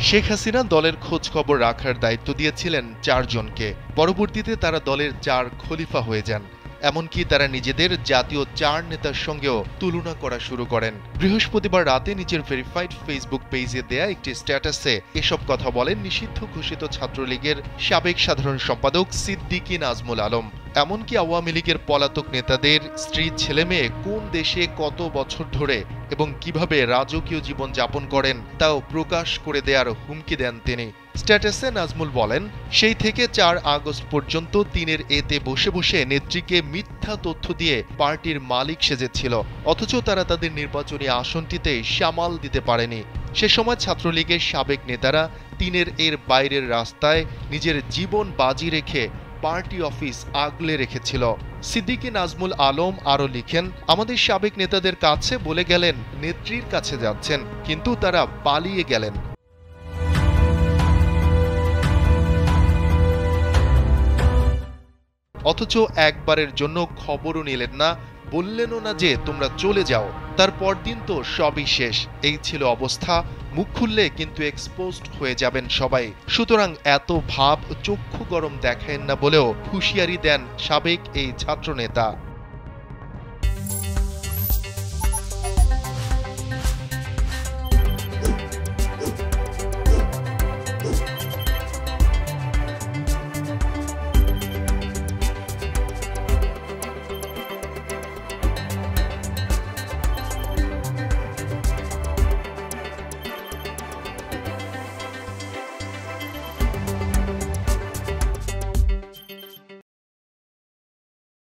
শেখ হাসিনা দলের খোঁজ খবর রাখার দায়িত্ব দিয়েছিলেন 4 জনকে। পরবর্তীতে তারা দলের 4 খলিফা হয়ে যান। এমনকি তারা নিজেদের জাতীয় 4 নেতার সঙ্গেও তুলনা করা শুরু করেন। বৃহস্পতিবার রাতে নিজের ভেরিফাইড ফেসবুক পেজে দেয়া একটি স্ট্যাটাসে এসব কথা বলেন নিষিদ্ধ ঘোষিত ছাত্রলীগের সাবেক সাধারণ সম্পাদক সিদ্দিকী নাজমুল আলম। এমনকি আওয়ামী লীগের পলাতক নেতাদের স্ত্রী ছেলেমেয়ে কোন দেশে কত বছর ধরে এবং কিভাবে রাজকীয় জীবন যাপন করেন তাও প্রকাশ করে দেওয়ার হুমকি দেন তিনি। স্ট্যাটাসে নাজমুল বলেন, সেই থেকে 4 আগস্ট পর্যন্ত দিনের এতে বসে বসে নেত্রীকে মিথ্যা তথ্য দিয়ে পার্টির মালিক সেজেছিল, অথচ তারা তাদের নির্বাচনী আসনটিতে সামাল দিতে পারেনি। সে সময় ছাত্রলীগের সাবেক নেতারা দিনের এর বাইরের রাস্তায় নিজের জীবন বাজি রেখে পার্টি অফিস আগলে রেখেছিল। সিদ্দিকী নাজমুল আলম আরও লিখেন, আমাদের সাবেক নেতাদের কাছে বলে গেলেন নেত্রীর কাছে যাচ্ছেন, কিন্তু তারা পালিয়ে গেলেন। অথচ একবারের জন্য খবরও নিলেন না, বললেনও না যে তোমরা চলে যাও। তার পরদিন তো সবই শেষ। এই ছিল অবস্থা। মুখ খুললে কিন্তু এক্সপোজড হয়ে যাবেন সবাই। সুতরাং এত ভাব চক্ষু গরম দেখায়েন না বলেও হুঁশিয়ারি দেন সাবেক এই ছাত্রনেতা।